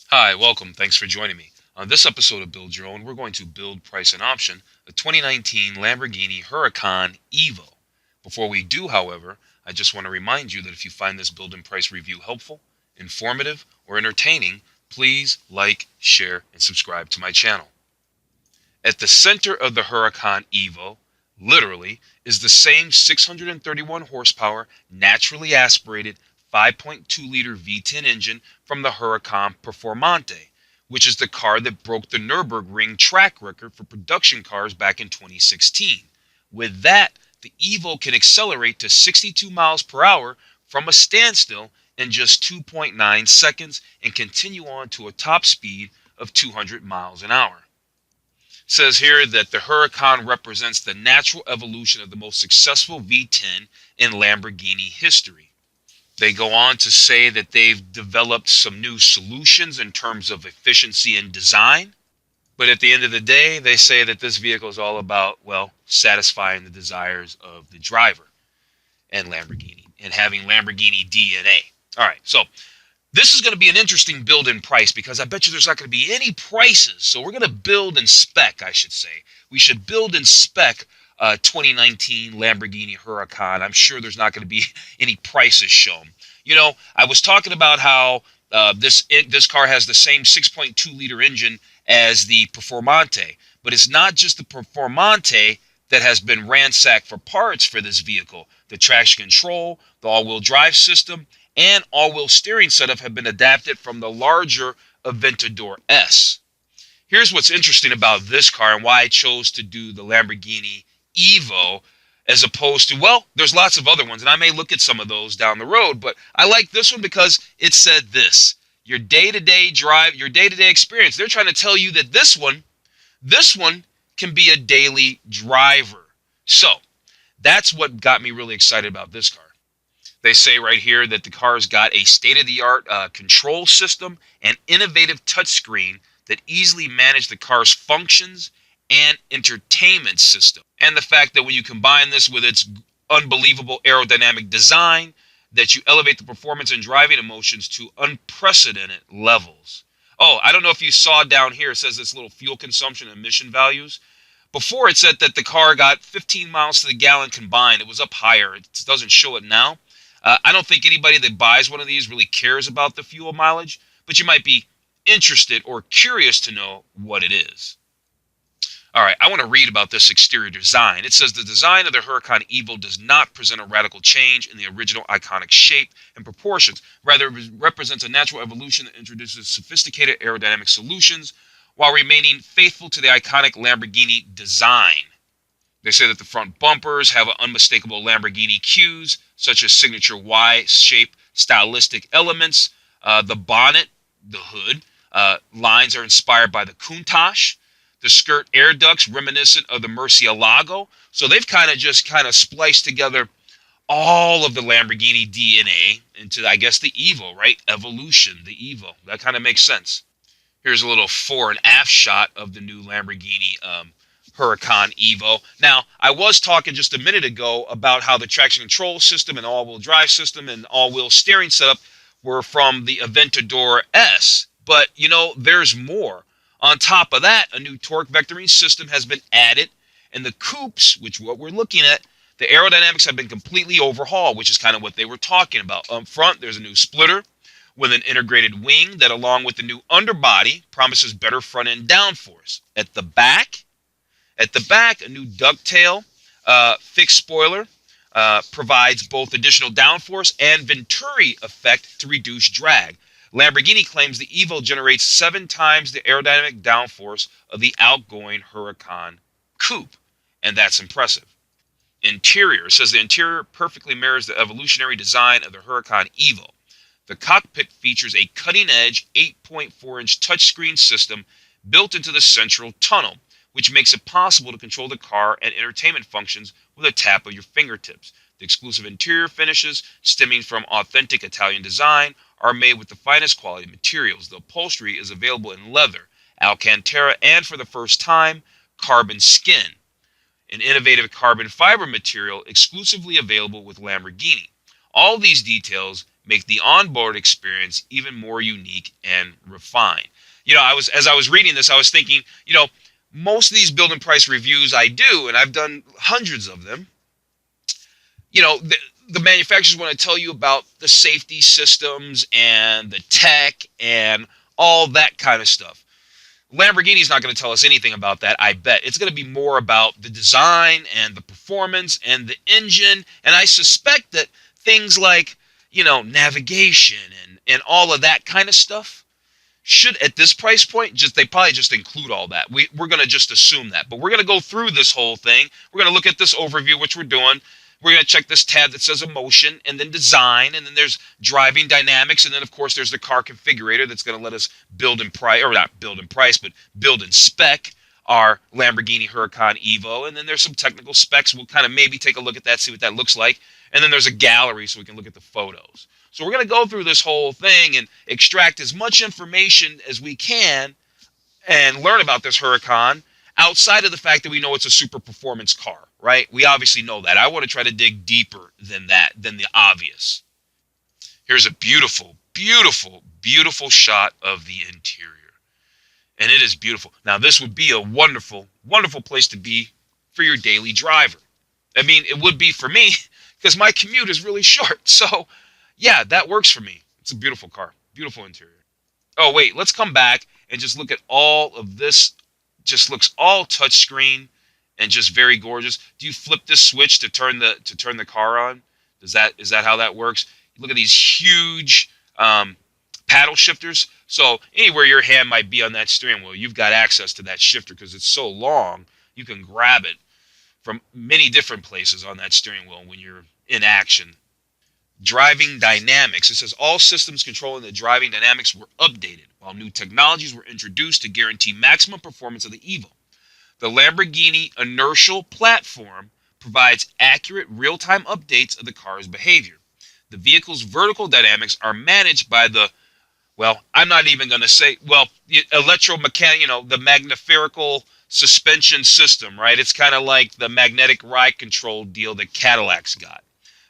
Hi, welcome. Thanks for joining me. On this episode of Build Your Own, we're going to build, price, and option a 2019 Lamborghini Huracán Evo. Before we do, however, I just want to remind you that if you find this build and price review helpful, informative, or entertaining, please like, share, and subscribe to my channel. At the center of the Huracán Evo, literally, is the same 631 horsepower, naturally aspirated 5.2-liter V10 engine from the Huracán Performante, which is the car that broke the Nürburgring track record for production cars back in 2016. With that, the Evo can accelerate to 62 miles per hour from a standstill in just 2.9 seconds and continue on to a top speed of 200 miles an hour. Says here that the Huracan represents the natural evolution of the most successful V10 in Lamborghini history. They go on to say that they've developed some new solutions in terms of efficiency and design. But at the end of the day, they say that this vehicle is all about, well, satisfying the desires of the driver and Lamborghini and having Lamborghini DNA. All right, so this is going to be an interesting build in price because I bet you there's not going to be any prices. So we're going to build in spec, I should say. We should build in spec 2019 Lamborghini Huracan. I'm sure there's not going to be any prices shown. You know, I was talking about how this car has the same 6.2-liter engine as the Performante, but it's not just the Performante that has been ransacked for parts for this vehicle. The traction control, the all-wheel drive system, and all-wheel steering setup have been adapted from the larger Aventador S. Here's what's interesting about this car and why I chose to do the Lamborghini Evo as opposed to, well, there's lots of other ones, and I may look at some of those down the road, but I like this one because it said this: your day-to-day drive, your day-to-day experience. They're trying to tell you that this one can be a daily driver. So that's what got me really excited about this car. They say right here that the car's got a state-of-the-art control system and innovative touchscreen that easily manage the car's functions and entertainment system. And the fact that when you combine this with its unbelievable aerodynamic design, that you elevate the performance and driving emotions to unprecedented levels. Oh, I don't know if you saw down here, it says this little fuel consumption and emission values. Before it said that the car got 15 miles to the gallon combined. It was up higher. It doesn't show it now. I don't think anybody that buys one of these really cares about the fuel mileage, but you might be interested or curious to know what it is. All right, I want to read about this exterior design. It says the design of the Huracan Evo does not present a radical change in the original iconic shape and proportions. Rather, it represents a natural evolution that introduces sophisticated aerodynamic solutions while remaining faithful to the iconic Lamborghini design. They say that the front bumpers have unmistakable Lamborghini cues, such as signature Y-shape stylistic elements. The bonnet, the hood, lines are inspired by the Countach. The skirt air ducts reminiscent of the Murcielago. So they've kind of spliced together all of the Lamborghini DNA into, I guess, the Evo, right? Evolution, the Evo. That kind of makes sense. Here's a little fore and aft shot of the new Lamborghini Huracan Evo. Now, I was talking just a minute ago about how the traction control system and all-wheel drive system and all-wheel steering setup were from the Aventador S. But, you know, there's more. On top of that, a new torque vectoring system has been added, and the coupes, which what we're looking at, the aerodynamics have been completely overhauled, which is kind of what they were talking about. Up front, there's a new splitter with an integrated wing that, along with the new underbody, promises better front-end downforce. At the back, a new ducktail fixed spoiler provides both additional downforce and venturi effect to reduce drag. Lamborghini claims the Evo generates 7 times the aerodynamic downforce of the outgoing Huracan coupe, and that's impressive. Interior says the interior perfectly mirrors the evolutionary design of the Huracan Evo. The cockpit features a cutting-edge 8.4-inch touchscreen system built into the central tunnel, which makes it possible to control the car and entertainment functions with a tap of your fingertips. The exclusive interior finishes, stemming from authentic Italian design, are made with the finest quality materials. The upholstery is available in leather, Alcantara, and for the first time, carbon skin, an innovative carbon fiber material exclusively available with Lamborghini. All these details make the onboard experience even more unique and refined. You know, as I was reading this, I was thinking, you know, most of these build and price reviews I do, and I've done hundreds of them, you know, the manufacturers want to tell you about the safety systems and the tech and all that kind of stuff. Lamborghini's not going to tell us anything about that, I bet. It's going to be more about the design and the performance and the engine. And I suspect that things like, you know, navigation and all of that kind of stuff should, at this price point, they probably just include all that. We're going to just assume that. But we're going to go through this whole thing. We're going to look at this overview, which we're doing. We're going to check this tab that says emotion, and then design, and then there's driving dynamics, and then, of course, there's the car configurator that's going to let us build and price, or not build and price, but build and spec our Lamborghini Huracán Evo. And then there's some technical specs. We'll kind of maybe take a look at that, see what that looks like. And then there's a gallery so we can look at the photos. So we're going to go through this whole thing and extract as much information as we can and learn about this Huracan outside of the fact that we know it's a super performance car, right? We obviously know that. I want to try to dig deeper than that, than the obvious. Here's a beautiful, beautiful, beautiful shot of the interior. And it is beautiful. Now, this would be a wonderful, wonderful place to be for your daily driver. I mean, it would be for me because my commute is really short. So, yeah, that works for me. It's a beautiful car. Beautiful interior. Oh, wait, let's come back and just look at all of this. Just looks all touchscreen and just very gorgeous. Do you flip this switch to turn the car on? Is that how that works? Look at these huge paddle shifters. So anywhere your hand might be on that steering wheel, you've got access to that shifter because it's so long. You can grab it from many different places on that steering wheel when you're in action. Driving dynamics. It says all systems controlling the driving dynamics were updated, while new technologies were introduced to guarantee maximum performance of the Evo. The Lamborghini inertial platform provides accurate real-time updates of the car's behavior. The vehicle's vertical dynamics are managed by the, well, I'm not even going to say, well, electromechanical, you know, the magnetrical suspension system, right? It's kind of like the magnetic ride control deal that Cadillac's got.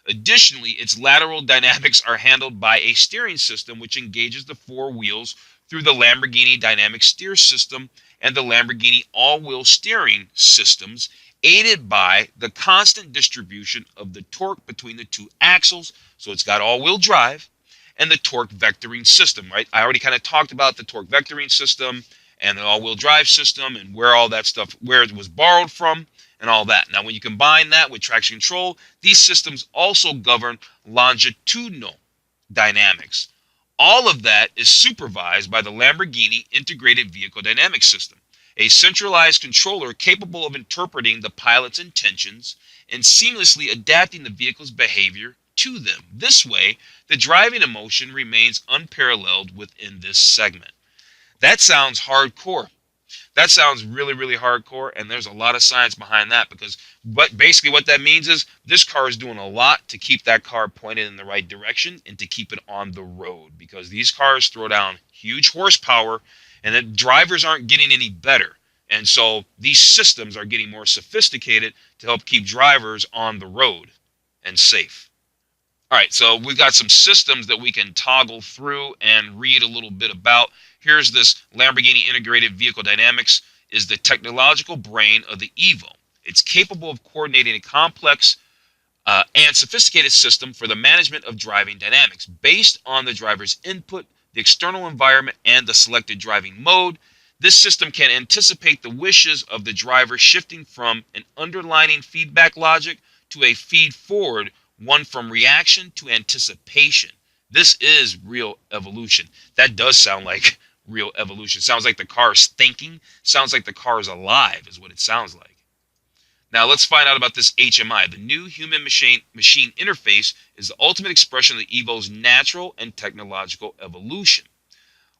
Additionally, its lateral dynamics are handled by a steering system which engages the four wheels through the Lamborghini dynamic steer system and the Lamborghini all-wheel steering systems, aided by the constant distribution of the torque between the two axles. So it's got all-wheel drive and the torque vectoring system, right? I already kind of talked about the torque vectoring system and the all-wheel drive system and where all that stuff, where it was borrowed from, and all that. Now, when you combine that with traction control, these systems also govern longitudinal dynamics. All of that is supervised by the Lamborghini Integrated Vehicle Dynamics System, a centralized controller capable of interpreting the pilot's intentions and seamlessly adapting the vehicle's behavior to them. This way, the driving emotion remains unparalleled within this segment. That sounds hardcore. That sounds really, really hardcore, and there's a lot of science behind that because basically what that means is this car is doing a lot to keep that car pointed in the right direction and to keep it on the road because these cars throw down huge horsepower and the drivers aren't getting any better. And so these systems are getting more sophisticated to help keep drivers on the road and safe. All right, so we've got some systems that we can toggle through and read a little bit about. Here's this Lamborghini Integrated Vehicle Dynamics is the technological brain of the Evo. It's capable of coordinating a complex and sophisticated system for the management of driving dynamics based on the driver's input, the external environment, and the selected driving mode. This system can anticipate the wishes of the driver, shifting from an underlining feedback logic to a feed-forward one from reaction to anticipation. This is real evolution. That does sound like real evolution. Sounds like the car is thinking. Sounds like the car is alive is what it sounds like. Now let's find out about this HMI. The new human-machine interface is the ultimate expression of the Evo's natural and technological evolution.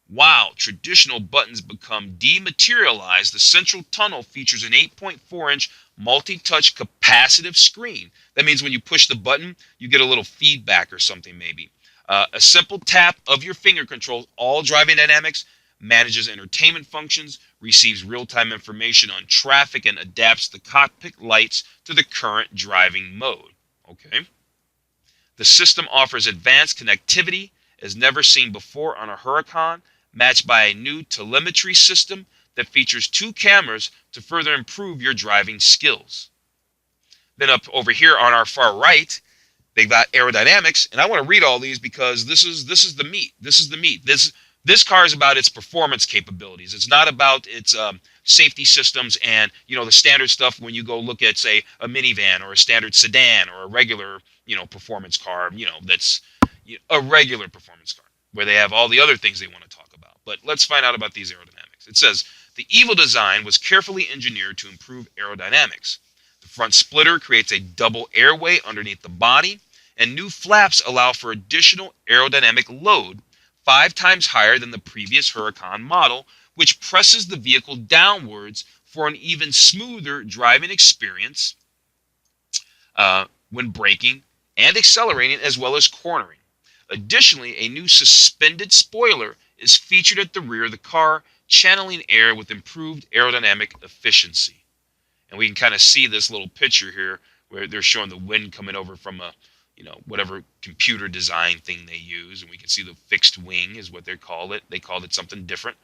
While traditional buttons become dematerialized, the central tunnel features an 8.4-inch multi-touch capacitive screen. That means when you push the button, you get a little feedback or something maybe. A simple tap of your finger controls all driving dynamics, manages entertainment functions, receives real-time information on traffic, and adapts the cockpit lights to the current driving mode. Okay. The system offers advanced connectivity as never seen before on a Huracan, matched by a new telemetry system that features 2 cameras to further improve your driving skills. Then up over here on our far right, they've got aerodynamics, and I want to read all these because this is the meat. This is the meat. This car is about its performance capabilities. It's not about its safety systems and the standard stuff when you go look at, say, a minivan or a standard sedan or a regular performance car. That's a regular performance car where they have all the other things they want to talk about. But let's find out about these aerodynamics. It says the Evo design was carefully engineered to improve aerodynamics. The front splitter creates a double airway underneath the body, and new flaps allow for additional aerodynamic load 5 times higher than the previous Huracan model, which presses the vehicle downwards for an even smoother driving experience when braking and accelerating, as well as cornering. Additionally, a new suspended spoiler is featured at the rear of the car, channeling air with improved aerodynamic efficiency. And we can kind of see this little picture here where they're showing the wind coming over from a whatever computer design thing they use, and we can see the fixed wing is what they called it. They called it something different.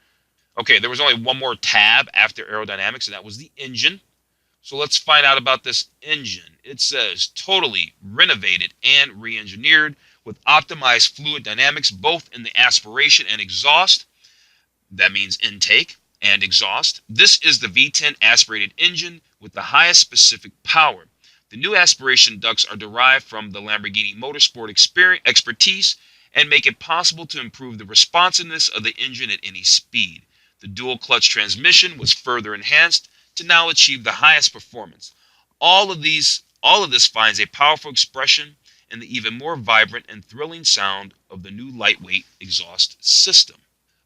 Okay, there was only one more tab after aerodynamics, and that was the engine. So let's find out about this engine. It says totally renovated and re-engineered with optimized fluid dynamics both in the aspiration and exhaust. That means intake and exhaust. This is the V10 aspirated engine with the highest specific power. The new aspiration ducts are derived from the Lamborghini motorsport expertise and make it possible to improve the responsiveness of the engine at any speed. The dual clutch transmission was further enhanced to now achieve the highest performance. All of this finds a powerful expression in the even more vibrant and thrilling sound of the new lightweight exhaust system.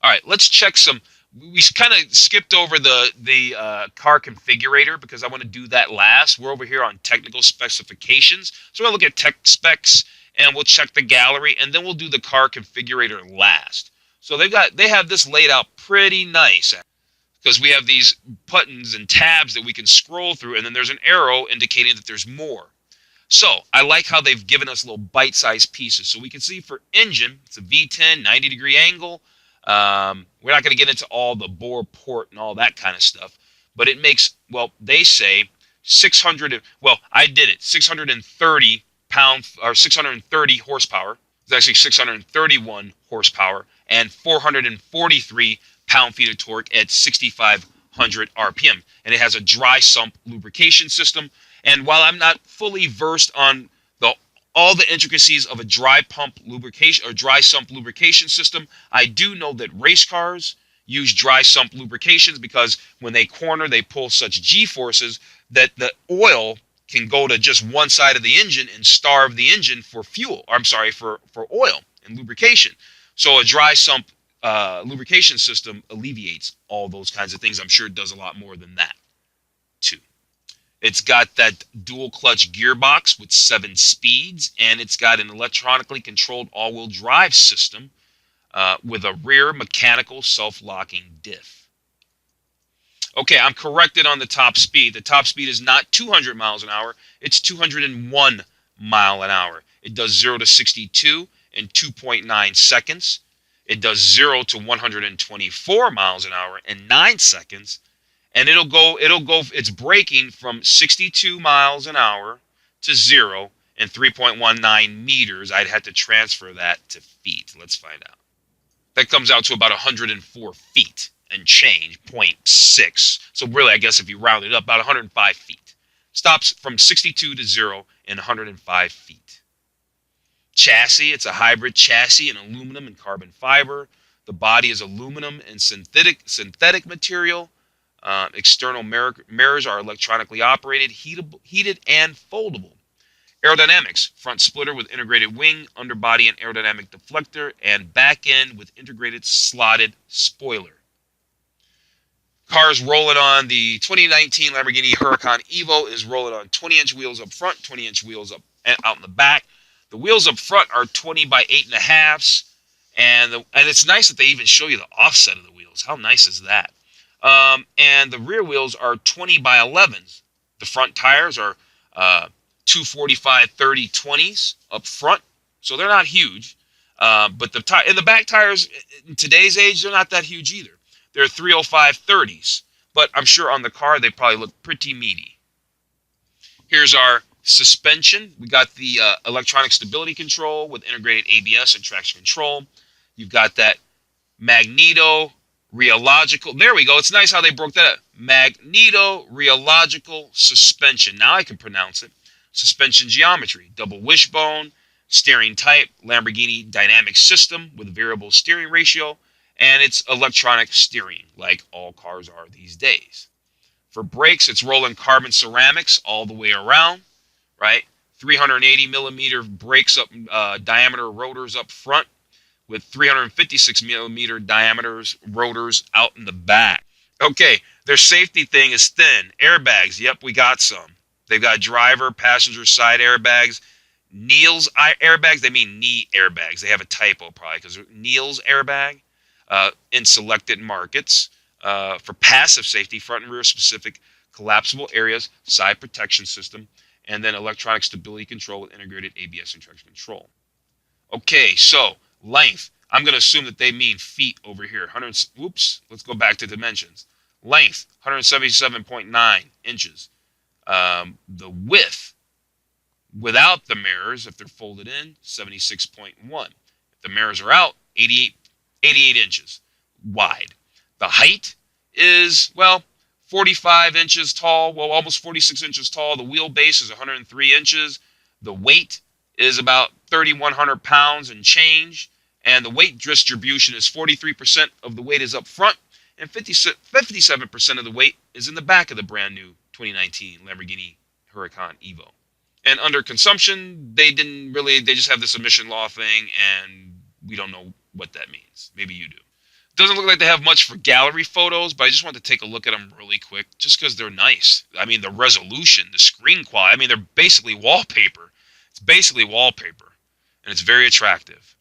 All right, let's check some. We kind of skipped over the car configurator because I want to do that last. We're over here on technical specifications. So we're going to look at tech specs, and we'll check the gallery, and then we'll do the car configurator last. So they have this laid out pretty nice because we have these buttons and tabs that we can scroll through, and then there's an arrow indicating that there's more. So I like how they've given us little bite-sized pieces. So we can see for engine, it's a V10, 90-degree angle. We're not going to get into all the bore port and all that kind of stuff, but it makes, well, they say 630 pound or 630 horsepower. It's actually 631 horsepower and 443 pound-feet of torque at 6,500 RPM. And it has a dry sump lubrication system. And while I'm not fully versed on all the intricacies of a dry sump lubrication system, I do know that race cars use dry sump lubrications because when they corner, they pull such G-forces that the oil can go to just one side of the engine and starve the engine for fuel. Or, I'm sorry, for oil and lubrication. So a dry sump lubrication system alleviates all those kinds of things. I'm sure it does a lot more than that, too. It's got that dual clutch gearbox with 7 speeds, and it's got an electronically controlled all-wheel drive system with a rear mechanical self-locking diff. Okay, I'm corrected on the top speed. The top speed is not 200 miles an hour. It's 201 mile an hour. It does 0 to 62 in 2.9 seconds. It does 0 to 124 miles an hour in 9 seconds. And it's braking from 62 miles an hour to 0 in 3.19 meters. I'd have to transfer that to feet. Let's find out. That comes out to about 104 feet and change, 0.6. So really, I guess if you round it up, about 105 feet. Stops from 62 to 0 in 105 feet. Chassis, it's a hybrid chassis in aluminum and carbon fiber. The body is aluminum and synthetic material. External mirrors are electronically operated, heated, and foldable. Aerodynamics, front splitter with integrated wing, underbody and aerodynamic deflector, and back end with integrated slotted spoiler. Cars rolling on the 2019 Lamborghini Huracán Evo is rolling on 20-inch wheels up front, 20-inch wheels out in the back. The wheels up front are 20 by 8.5s, and it's nice that they even show you the offset of the wheels. How nice is that? And the rear wheels are 20 by 11s. The front tires are 245/30/20s up front, so they're not huge. But the back tires in today's age, they're not that huge either. They're 305 30s, but I'm sure on the car they probably look pretty meaty. Here's our suspension. We got the electronic stability control with integrated ABS and traction control. You've got that magneto rheological. There we go. It's nice how they broke that up. Magneto rheological suspension. Now I can pronounce it. Suspension geometry, double wishbone, steering type, Lamborghini dynamic system with variable steering ratio, and it's electronic steering like all cars are these days. For brakes, it's rolling carbon ceramics all the way around, right? 380 millimeter brakes up diameter rotors up front with 356 millimeter diameters rotors out in the back. Okay, their safety thing is thin. Airbags, yep, we got some. They've got driver, passenger side airbags. Neil's airbags, they mean knee airbags. They have a typo probably because Neil's airbag in selected markets for passive safety, front and rear specific collapsible areas, side protection system, and then electronic stability control with integrated ABS and traction control. Okay, so length. I'm going to assume that they mean feet over here. Let's go back to dimensions. Length, 177.9 inches. The width, without the mirrors, if they're folded in, 76.1. If the mirrors are out, 88 inches wide. The height is, 45 inches tall, almost 46 inches tall. The wheelbase is 103 inches. The weight is about 3,100 pounds and change. And the weight distribution is 43% of the weight is up front, and 57% of the weight is in the back of the brand new 2019 Lamborghini Huracán Evo. And under consumption, they just have this emission law thing, and we don't know what that means. Maybe you do. Doesn't look like they have much for gallery photos, but I just wanted to take a look at them really quick, just because they're nice. I mean, the resolution, the screen quality, I mean, they're basically wallpaper. It's basically wallpaper, and it's very attractive.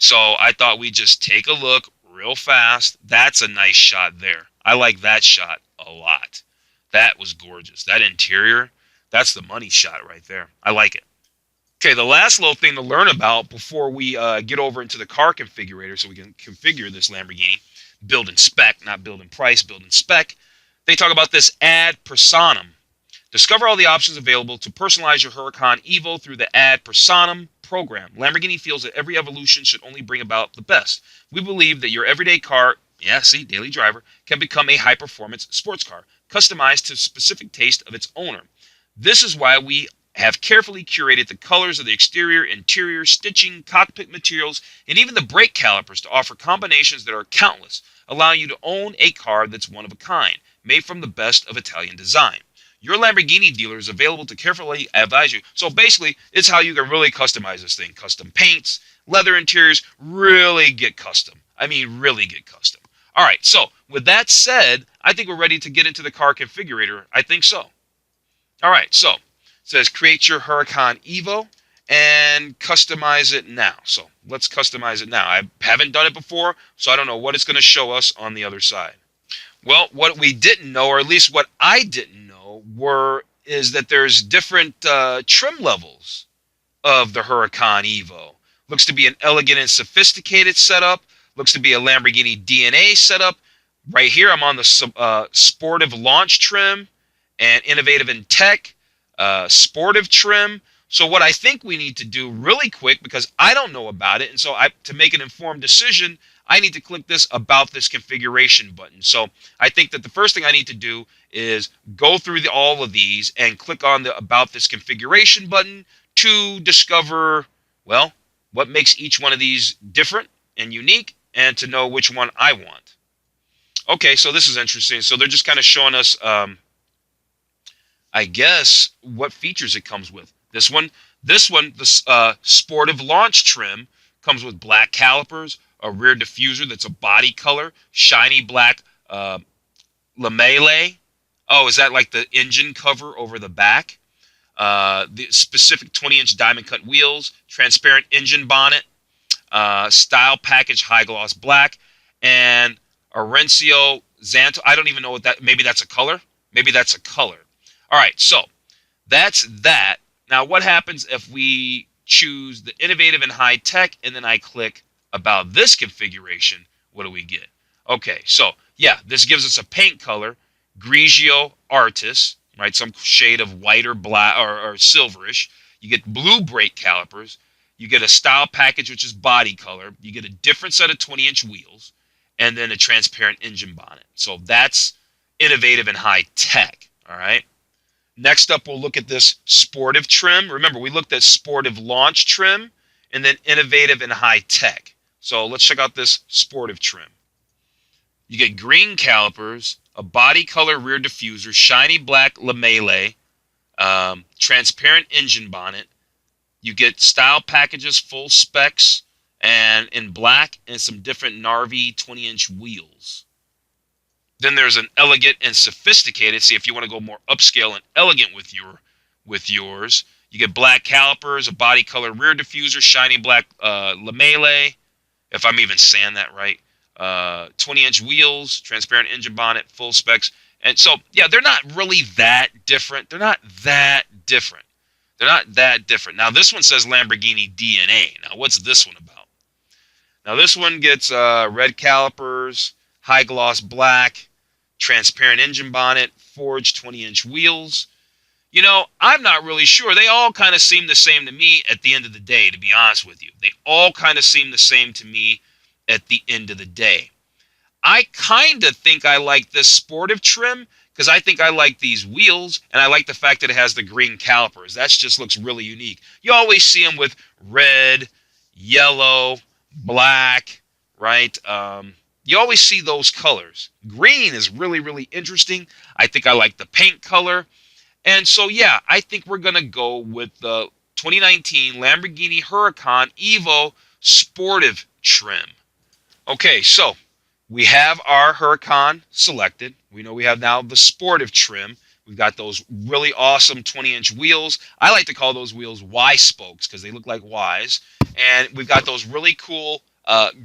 So I thought we'd just take a look real fast. That's a nice shot there. I like that shot a lot. That was gorgeous. That interior, that's the money shot right there. I like it. Okay, the last little thing to learn about before we get over into the car configurator so we can configure this Lamborghini, build in spec, not build in price, build in spec. They talk about this ad personam. Discover all the options available to personalize your Huracan Evo through the ad personam program. Lamborghini feels that every evolution should only bring about the best. We believe that your everyday car, daily driver, can become a high-performance sports car, customized to specific taste of its owner. This is why we have carefully curated the colors of the exterior, interior, stitching, cockpit materials, and even the brake calipers to offer combinations that are countless, allowing you to own a car that's one of a kind, made from the best of Italian design. Your Lamborghini dealer is available to carefully advise you. So basically, it's how you can really customize this thing. Custom paints, leather interiors, really get custom. I mean, really get custom. All right, so with that said, I think we're ready to get into the car configurator. I think so. All right, so it says create your Huracan Evo and customize it now. So let's customize it now. I haven't done it before, so I don't know what it's going to show us on the other side. Well, what we didn't know, or at least what I didn't know, is that there's different trim levels of the Huracan Evo. Looks to be an elegant and sophisticated setup. Looks to be a Lamborghini DNA setup. Right here, I'm on the sportive launch trim and innovative in tech, sportive trim. So what I think we need to do really quick, because I don't know about it, and so to make an informed decision, I need to click this About This Configuration button. So I think that the first thing I need to do is go through all of these and click on the About This Configuration button to discover, well, what makes each one of these different and unique, and to know which one I want. Okay, so this is interesting. So they're just kind of showing us, I guess, what features it comes with. This one, the sportive launch trim comes with black calipers, a rear diffuser that's a body color, shiny black lamelle. Oh, is that like the engine cover over the back? The specific 20-inch diamond cut wheels, transparent engine bonnet, style package high gloss black, and Orencio Zanto. I don't even know what that, maybe that's a color. Maybe that's a color. All right, so that's that. Now, what happens if we choose the innovative and high tech, and then I click about this configuration. What do we get? Okay, so yeah, this gives us a paint color, Grigio Artis, right? Some shade of white or black or silverish. You get blue brake calipers. You get a style package, which is body color. You get a different set of 20-inch wheels, and then a transparent engine bonnet. So that's innovative and high tech, all right? Next up, we'll look at this sportive trim. Remember, we looked at sportive launch trim and then innovative and high tech. So let's check out this sportive trim. You get green calipers, a body color rear diffuser, shiny black lamellae, transparent engine bonnet. You get style packages, full specs, and in black, and some different Narvi 20-inch wheels. Then there's an elegant and sophisticated. See, if you want to go more upscale and elegant with yours, you get black calipers, a body color rear diffuser, shiny black lamellae, if I'm even saying that right, 20-inch wheels, transparent engine bonnet, full specs. And so, yeah, they're not really that different. They're not that different. Now, this one says Lamborghini DNA. Now, what's this one about? Now, this one gets red calipers, high gloss black, transparent engine bonnet, forged 20-inch wheels. You know, I'm not really sure. They all kind of seem the same to me at the end of the day, to be honest with you. They all kind of seem the same to me at the end of the day. I kind of think I like this sportive trim because I think I like these wheels, and I like the fact that it has the green calipers. That just looks really unique. You always see them with red, yellow, black, right? You always see those colors. Green is really, really interesting. I think I like the paint color. And so, yeah, I think we're going to go with the 2019 Lamborghini Huracán Evo Sportive trim. Okay, so we have our Huracan selected. We know we have now the sportive trim. We've got those really awesome 20-inch wheels. I like to call those wheels Y spokes because they look like Ys. And we've got those really cool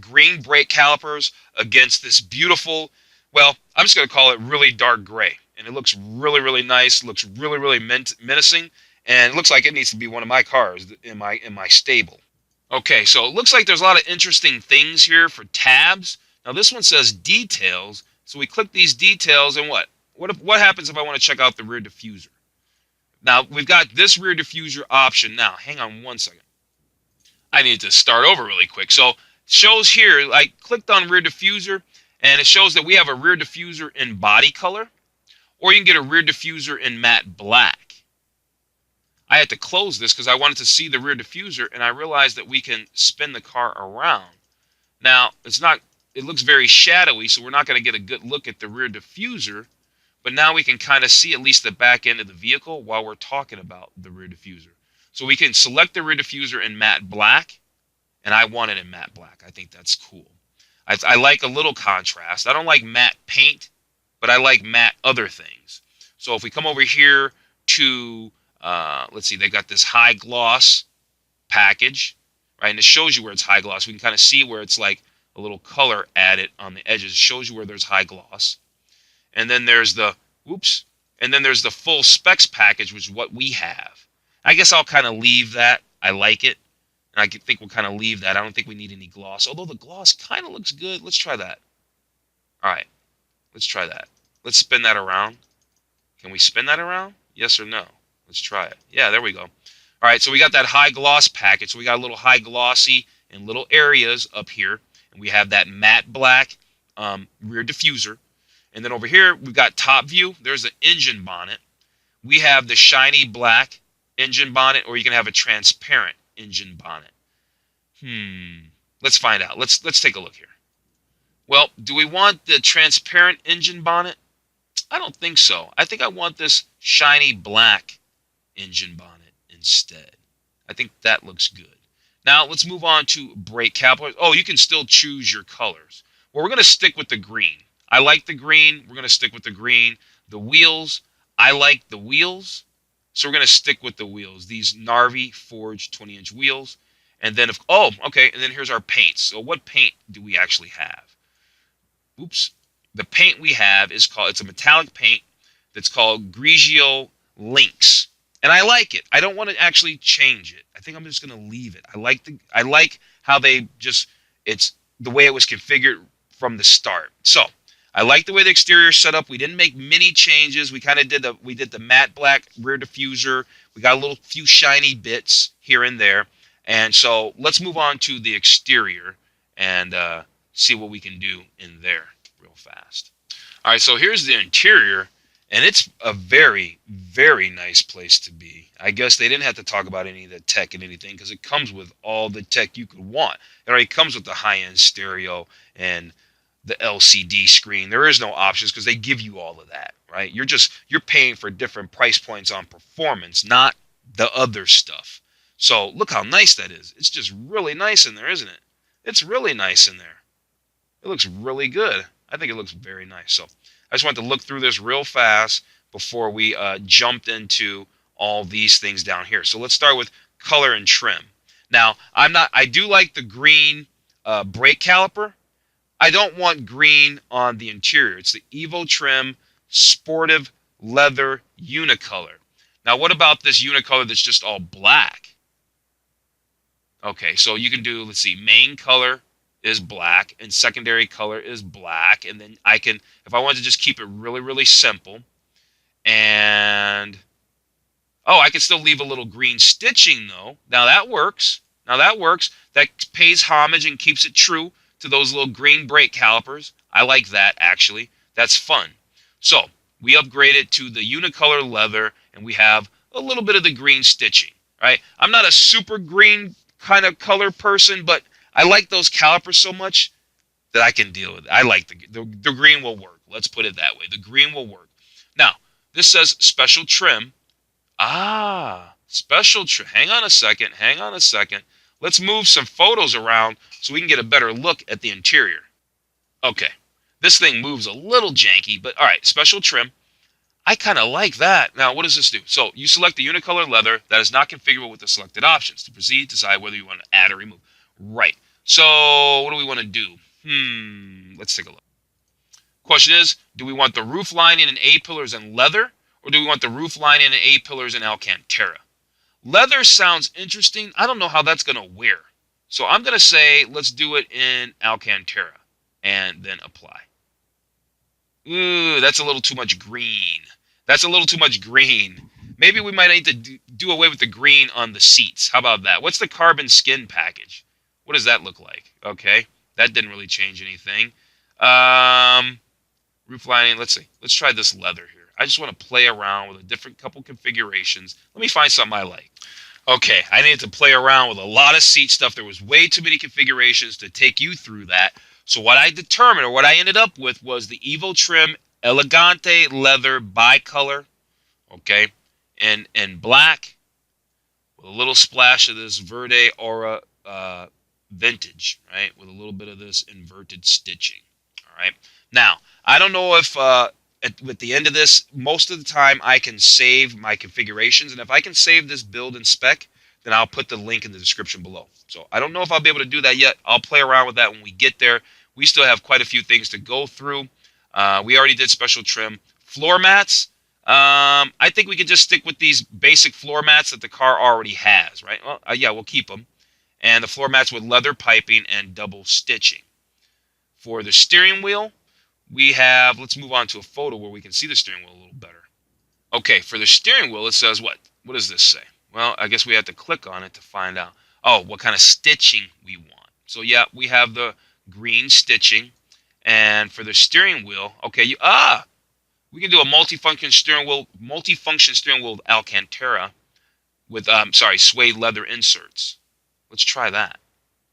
green brake calipers against this beautiful, well, I'm just going to call it really dark gray. And it looks really, really nice. Looks really, really menacing. And it looks like it needs to be one of my cars in my stable. Okay, so it looks like there's a lot of interesting things here for tabs. Now this one says details. So we click these details, and what happens if I want to check out the rear diffuser? Now we've got this rear diffuser option. Now hang on one second. I need to start over really quick. So it shows here, I clicked on rear diffuser, and it shows that we have a rear diffuser in body color, or you can get a rear diffuser in matte black. I had to close this because I wanted to see the rear diffuser, and I realized that we can spin the car around. Now, it looks very shadowy, so we're not going to get a good look at the rear diffuser, but now we can kind of see at least the back end of the vehicle while we're talking about the rear diffuser. So we can select the rear diffuser in matte black, and I want it in matte black. I think that's cool. I like a little contrast. I don't like matte paint, but I like matte other things. So if we come over here to, let's see, they got this high gloss package, right? And it shows you where it's high gloss. We can kind of see where it's like a little color added on the edges. It shows you where there's high gloss. And then there's the, there's the full specs package, which is what we have. I guess I'll kind of leave that. I like it. And I think we'll kind of leave that. I don't think we need any gloss. Although the gloss kind of looks good. Let's try that. All right. Let's try that. Let's spin that around. Can we spin that around? Yes or no? Let's try it. Yeah, there we go. All right, so we got that high gloss package. So we got a little high glossy in little areas up here. And we have that matte black rear diffuser. And then over here, we've got top view. There's the engine bonnet. We have the shiny black engine bonnet, or you can have a transparent engine bonnet. Let's find out. Let's take a look here. Well, do we want the transparent engine bonnet? I don't think so. I think I want this shiny black engine bonnet instead. I think that looks good. Now, let's move on to brake calipers. Oh, you can still choose your colors. Well, we're going to stick with the green. I like the green. We're going to stick with the green. The wheels, I like the wheels. So we're going to stick with the wheels. These Narvi forged 20-inch wheels. And then, and then here's our paints. So what paint do we actually have? The paint we have is it's a metallic paint that's called Grigio Lynx, And I like it. I don't want to actually change it. I think I'm just going to leave it. I like how they just, it's the way it was configured from the start. So I like the way the exterior is set up. We didn't make many changes. We kind of did the matte black rear diffuser. We got a little few shiny bits here and there. And so let's move on to the exterior and see what we can do in there real fast. All right, so here's the interior, and it's a very, very nice place to be. I guess they didn't have to talk about any of the tech and anything because it comes with all the tech you could want. It already comes with the high-end stereo and the LCD screen. There is no options because they give you all of that, right? You're paying for different price points on performance, not the other stuff. So look how nice that is. It's just really nice in there, isn't it? It's really nice in there. It looks really good. I think it looks very nice. So I just wanted to look through this real fast before we jumped into all these things down here. So let's start with color and trim. Now, I do like the green brake caliper. I don't want green on the interior. It's the Evo trim sportive leather unicolor. Now, what about this unicolor that's just all black? Okay, so you can do, let's see, main color is black and secondary color is black. And then I can, if I want to just keep it really, really simple, and, oh, I can still leave a little green stitching though. Now that works. That pays homage and keeps it true to those little green brake calipers. I like that, actually. That's fun. So we upgraded to the unicolor leather, and we have a little bit of the green stitching, right? I'm not a super green kind of color person, but I like those calipers so much that I can deal with it. I like the green will work. Let's put it that way. The green will work. Now, this says special trim. Special trim. Hang on a second. Let's move some photos around so we can get a better look at the interior. Okay, this thing moves a little janky, but all right, special trim. I kind of like that. Now, what does this do? So you select the unicolor leather that is not configurable with the selected options. To proceed, decide whether you want to add or remove. Right. So what do we want to do? Let's take a look. Question is, do we want the roof lining and A-pillars in leather, or do we want the roof lining and A-pillars in Alcantara? Leather sounds interesting. I don't know how that's going to wear. So I'm going to say let's do it in Alcantara and then apply. Ooh, that's a little too much green. Maybe we might need to do away with the green on the seats. How about that? What's the carbon skin package? What does that look like? Okay, that didn't really change anything. Roof lining, let's see. Let's try this leather here. I just want to play around with a different couple configurations. Let me find something I like. Okay, I needed to play around with a lot of seat stuff. There was way too many configurations to take you through that. So what I determined, or what I ended up with, was the Evo Trim Elegante Leather Bicolor, okay, in black, with a little splash of this Verde Aura Vintage, right, with a little bit of this inverted stitching, all right. Now, I don't know if at the end of this, most of the time I can save my configurations, and if I can save this build in Spec, then I'll put the link in the description below. So I don't know if I'll be able to do that yet. I'll play around with that when we get there. We still have quite a few things to go through. We already did special trim. Floor mats, I think we could just stick with these basic floor mats that the car already has, right? Well, yeah, we'll keep them. And the floor mats with leather piping and double stitching. For the steering wheel, we have, let's move on to a photo where we can see the steering wheel a little better. Okay, for the steering wheel, it says what? What does this say? Well, I guess we have to click on it to find out. Oh, what kind of stitching we want. So yeah, we have the green stitching. And for the steering wheel, okay, we can do a multifunction steering wheel with Alcantara with suede leather inserts. Let's try that.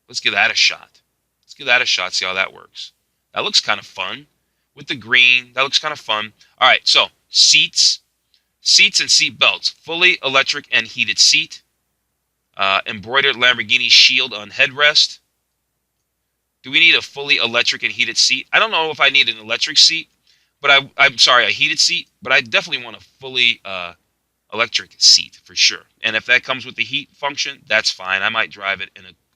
Let's give that a shot. See how that works. That looks kind of fun. With the green, that looks kind of fun. All right, so seats and seat belts. Fully electric and heated seat. Embroidered Lamborghini shield on headrest. Do we need a fully electric and heated seat? I don't know if I need an electric seat, but a heated seat, but I definitely want a fully electric seat for sure. And if that comes with the heat function, that's fine. I might drive it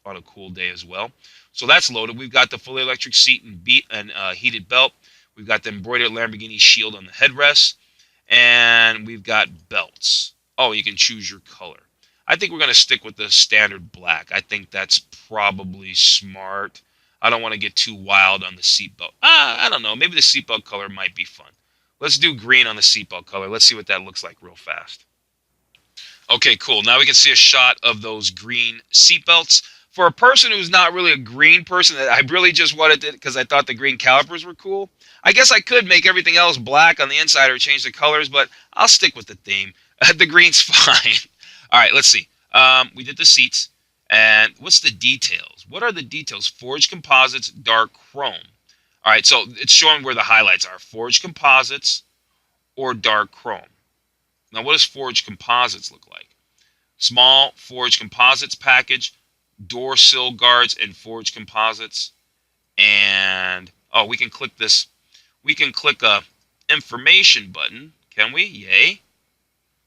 on a cool day as well. So that's loaded. We've got the fully electric seat and heated belt. We've got the embroidered Lamborghini shield on the headrest. And we've got belts. Oh, you can choose your color. I think we're going to stick with the standard black. I think that's probably smart. I don't want to get too wild on the seatbelt. I don't know. Maybe the seatbelt color might be fun. Let's do green on the seatbelt color. Let's see what that looks like real fast. Okay, cool. Now we can see a shot of those green seatbelts. For a person who's not really a green person, I really just wanted it because I thought the green calipers were cool. I guess I could make everything else black on the inside or change the colors, but I'll stick with the theme. The green's fine. All right, let's see. We did the seats. And what's the details? What are the details? Forged composites, dark chrome. All right, so it's showing where the highlights are. Forged composites or dark chrome. Now, what does forged composites look like? Small forged composites package, door sill guards and forged composites. And, oh, we can click this. We can click a information button, can we? Yay.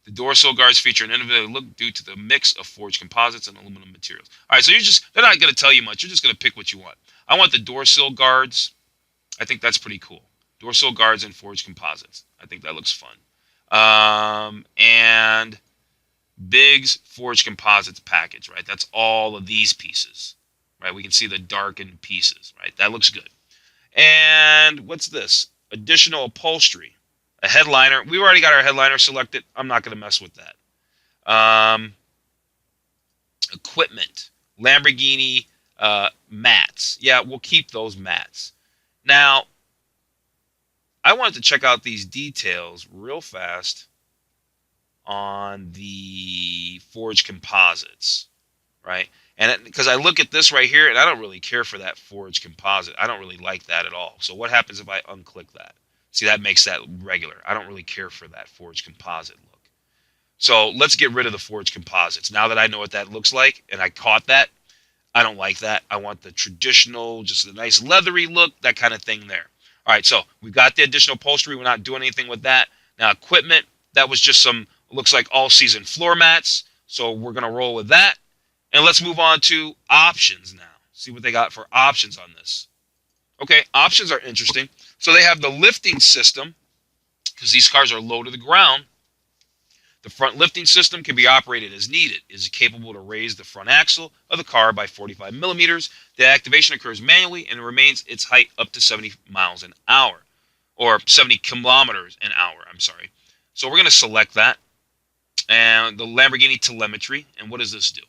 The door sill guards feature an innovative look due to the mix of forged composites and aluminum materials. All right, so they're not going to tell you much. You're just going to pick what you want. I want the door sill guards. I think that's pretty cool. Door sill guards and forged composites. I think that looks fun. And Biggs forged composites package, right? That's all of these pieces, right? We can see the darkened pieces, right? That looks good. And what's this? Additional upholstery. A headliner. We've already got our headliner selected. I'm not going to mess with that. Equipment. Lamborghini mats. Yeah, we'll keep those mats. Now, I wanted to check out these details real fast on the forged composites, right? And because I look at this right here, and I don't really care for that forged composite. I don't really like that at all. So what happens if I unclick that? See, that makes that regular. I don't really care for that forged composite look. So let's get rid of the forged composites. Now that I know what that looks like, and I caught that, I don't like that. I want the traditional, just a nice leathery look, that kind of thing there. All right, so we've got the additional upholstery. We're not doing anything with that. Now, equipment, that was just some, looks like all-season floor mats. So we're going to roll with that. And let's move on to options now. See what they got for options on this. Okay, options are interesting. So they have the lifting system, because these cars are low to the ground. The front lifting system can be operated as needed. It is capable to raise the front axle of the car by 45 millimeters. The activation occurs manually and remains its height up to 70 miles an hour, or 70 kilometers an hour, I'm sorry. So we're going to select that. And the Lamborghini telemetry. And what does this do?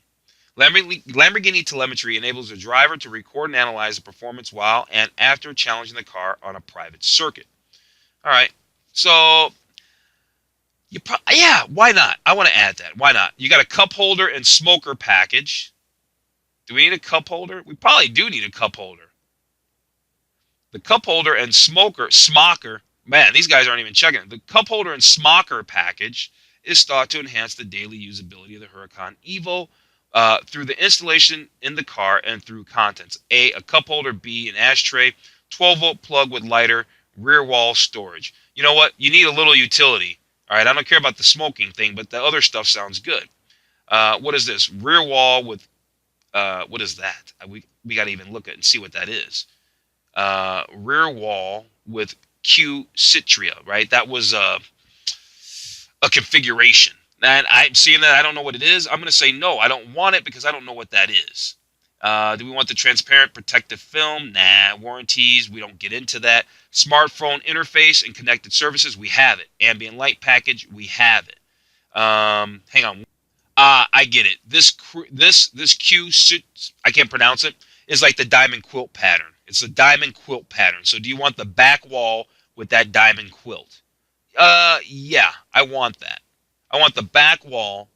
Lamborghini telemetry enables the driver to record and analyze the performance while and after challenging the car on a private circuit. All right, so yeah, why not? I want to add that. Why not? You got a cup holder and smoker package. Do we need a cup holder? We probably do need a cup holder. The cup holder and smoker, man, these guys aren't even checking it. The cup holder and smoker package is thought to enhance the daily usability of the Huracán Evo through the installation in the car and through contents. A cup holder. B, an ashtray. 12-volt plug with lighter. Rear wall storage. You know what? You need a little utility. All right, I don't care about the smoking thing, but the other stuff sounds good. What is this? Rear wall with, what is that? We got to even look at and see what that is. Rear wall with Q Citria, right? That was a configuration. And I'm seeing that. I don't know what it is. I'm going to say no. I don't want it because I don't know what that is. Do we want the transparent protective film? Nah. Warranties, we don't get into that. Smartphone interface and connected services, we have it. Ambient light package, we have it. Hang on. I get it. This Q, I can't pronounce it, is like the diamond quilt pattern. It's a diamond quilt pattern. So do you want the back wall with that diamond quilt? Yeah, I want that. I want the back wall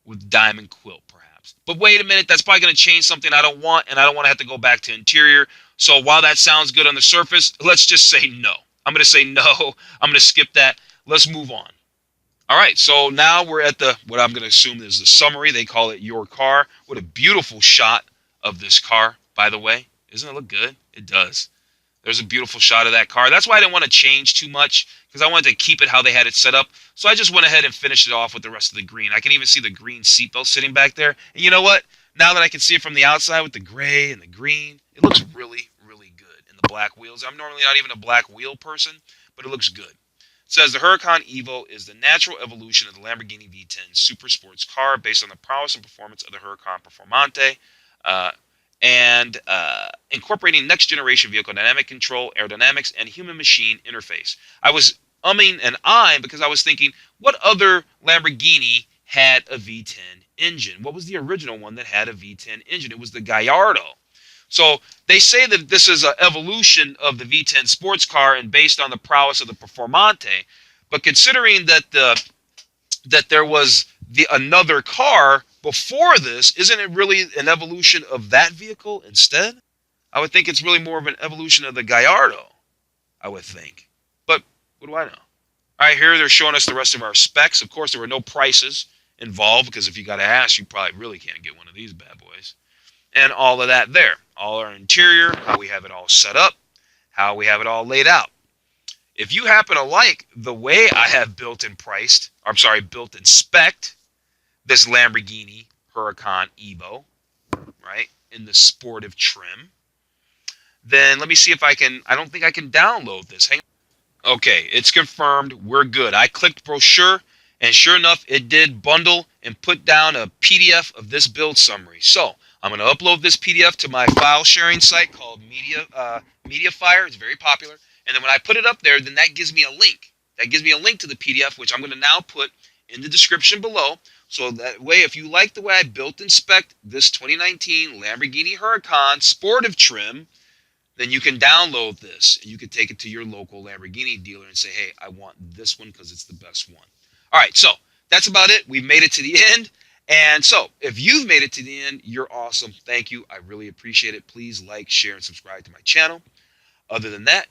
with diamond quilt, perhaps. But wait a minute, that's probably going to change something I don't want, and I don't want to have to go back to interior. So while that sounds good on the surface, let's just say no. I'm going to say no. I'm going to skip that. Let's move on. All right, so now we're at what I'm going to assume is the summary. They call it your car. What a beautiful shot of this car, by the way. Doesn't it look good? It does. There's a beautiful shot of that car. That's why I didn't want to change too much, because I wanted to keep it how they had it set up. So I just went ahead and finished it off with the rest of the green. I can even see the green seatbelt sitting back there. And you know what? Now that I can see it from the outside with the gray and the green, it looks really, really good. And the black wheels. I'm normally not even a black wheel person, but it looks good. It says the Huracan Evo is the natural evolution of the Lamborghini V10 super sports car based on the prowess and performance of the Huracán Performante, and incorporating next generation vehicle dynamic control, aerodynamics, and human machine interface. I was umming and ahhing because I was thinking, what other Lamborghini had a V10 engine? What was the original one that had a V10 engine? It was the Gallardo. So they say that this is an evolution of the V10 sports car and based on the prowess of the Performante. But considering that there was another car before this, isn't it really an evolution of that vehicle instead? I would think it's really more of an evolution of the Gallardo, I would think. But what do I know? All right, here they're showing us the rest of our specs. Of course, there were no prices involved because if you got to ask, you probably really can't get one of these bad boys. And all of that there. All our interior, how we have it all set up, how we have it all laid out. If you happen to like the way I have built and spec'd this Lamborghini Huracán Evo, right, in the sportive trim, then let me see if I don't think I can download this. Hang on. Okay, it's confirmed. We're good. I clicked brochure, and sure enough, it did bundle and put down a PDF of this build summary. So I'm going to upload this PDF to my file sharing site called Mediafire. It's very popular. And then when I put it up there, then that gives me a link. That gives me a link to the PDF, which I'm going to now put in the description below. So that way, if you like the way I built and spec'd this 2019 Lamborghini Huracan sportive trim, then you can download this and you can take it to your local Lamborghini dealer and say, hey, I want this one because it's the best one. All right, so that's about it. We've made it to the end. And so if you've made it to the end, you're awesome. Thank you. I really appreciate it. Please like, share, and subscribe to my channel. Other than that,